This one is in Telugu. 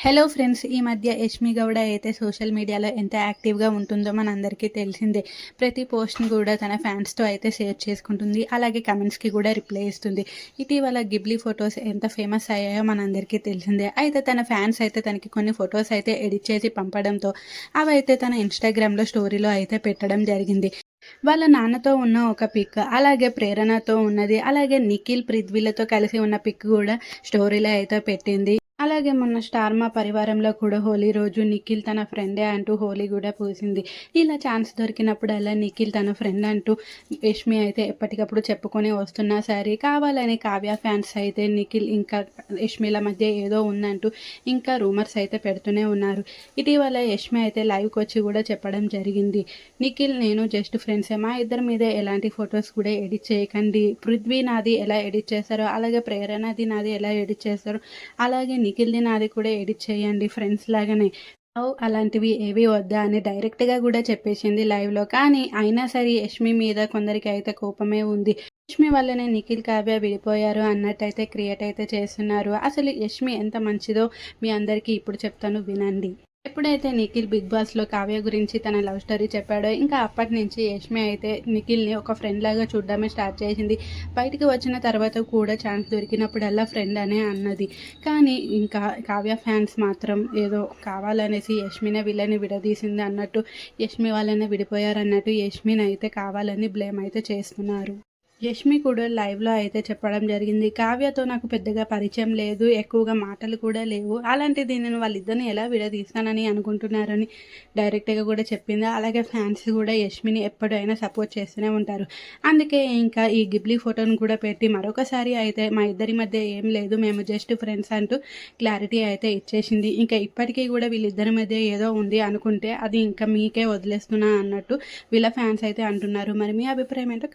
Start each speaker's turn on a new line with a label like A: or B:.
A: హలో ఫ్రెండ్స్, ఈ మధ్య యష్మి గౌడ అయితే సోషల్ మీడియాలో ఎంత యాక్టివ్గా ఉంటుందో మనందరికీ తెలిసిందే. ప్రతి పోస్ట్ని కూడా తన ఫ్యాన్స్తో అయితే షేర్ చేసుకుంటుంది. అలాగే కమెంట్స్కి కూడా రిప్లై ఇస్తుంది. ఇటీవల గిబ్లీ ఫొటోస్ ఎంత ఫేమస్ అయ్యాయో మనందరికీ తెలిసిందే. అయితే తన ఫ్యాన్స్ అయితే తనకి కొన్ని ఫొటోస్ అయితే ఎడిట్ చేసి పంపడంతో అవైతే తన ఇన్స్టాగ్రామ్లో స్టోరీలో అయితే పెట్టడం జరిగింది. వాళ్ళ నాన్నతో ఉన్న ఒక పిక్, అలాగే ప్రేరణతో ఉన్నది, అలాగే నిఖిల్ పృథ్వీలతో కలిసి ఉన్న పిక్ కూడా స్టోరీలో అయితే పెట్టింది. అలాగే మొన్న స్టార్ మా పరివారంలో కూడా హోలీ రోజు నిఖిల్ తన ఫ్రెండే అంటూ హోలీ కూడా పూసింది. ఇలా ఛాన్స్ దొరికినప్పుడల్లా నిఖిల్ తన ఫ్రెండ్ అంటూ యష్మి అయితే ఎప్పటికప్పుడు చెప్పుకొని వస్తున్నా సరే, కావాలని కావ్య ఫ్యాన్స్ అయితే నిఖిల్ ఇంకా యష్మిల మధ్య ఏదో ఉందంటూ ఇంకా రూమర్స్ అయితే పెడుతూనే ఉన్నారు. ఇటీవల యష్మి అయితే లైవ్కి వచ్చి కూడా చెప్పడం జరిగింది. నిఖిల్ నేను జస్ట్ ఫ్రెండ్సే, మా ఇద్దరి మీద ఎలాంటి ఫొటోస్ కూడా ఎడిట్ చేయకండి. పృథ్వీ నాది ఎలా ఎడిట్ చేస్తారో, అలాగే ప్రేరణది నాది ఎలా ఎడిట్ చేస్తారో, అలాగే నిఖిల్ది నాది కూడా ఎడిట్ చేయండి ఫ్రెండ్స్ లాగానే. అలాంటివి ఏవి వద్దా అని డైరెక్ట్గా కూడా చెప్పేసింది లైవ్లో. కానీ అయినా సరే యష్మి మీద కొందరికి అయితే కోపమే ఉంది. యష్మి వల్లనే నిఖిల్ కావ్య విడిపోయారు అన్నట్టయితే క్రియేట్ అయితే చేస్తున్నారు. అసలు యష్మి ఎంత మంచిదో మీ అందరికీ ఇప్పుడు చెప్తాను, వినండి. ఎప్పుడైతే నిఖిల్ బిగ్ బాస్లో కావ్య గురించి తన లవ్ స్టోరీ చెప్పాడో, ఇంకా అప్పటి నుంచి యష్మి అయితే నిఖిల్ని ఒక ఫ్రెండ్ లాగా చూడడమే స్టార్ట్ చేసింది. బయటికి వచ్చిన తర్వాత కూడా ఛాన్స్ దొరికినప్పుడల్లా ఫ్రెండ్ అనే అన్నది. కానీ ఇంకా కావ్య ఫ్యాన్స్ మాత్రం ఏదో కావాలనేసి యష్మినే వీళ్ళని విడదీసింది అన్నట్టు, యష్మి వాళ్ళనే విడిపోయారన్నట్టు యష్మిని అయితే కావాలని బ్లేమ్ అయితే చేస్తున్నారు. యష్మి కూడా లైవ్లో అయితే చెప్పడం జరిగింది. కావ్యతో నాకు పెద్దగా పరిచయం లేదు, ఎక్కువగా మాటలు కూడా లేవు, అలాంటిది నేను వాళ్ళిద్దరిని ఎలా విడదీస్తానని అనుకుంటున్నారని డైరెక్ట్గా కూడా చెప్పింది. అలాగే ఫ్యాన్స్ కూడా యష్మిని ఎప్పుడైనా సపోర్ట్ చేస్తూనే ఉంటారు. అందుకే ఇంకా ఈ గిబ్లీ ఫోటోను కూడా పెట్టి మరొకసారి అయితే మా ఇద్దరి మధ్య ఏం లేదు, మేము జస్ట్ ఫ్రెండ్స్ అంటూ క్లారిటీ అయితే ఇచ్చేసింది. ఇంకా ఇప్పటికీ కూడా వీళ్ళిద్దరి మధ్య ఏదో ఉంది అనుకుంటే అది ఇంకా మీకే వదిలేస్తున్నా అన్నట్టు వీళ్ళ ఫ్యాన్స్ అయితే అంటున్నారు. మరి మీ అభిప్రాయం ఏంటో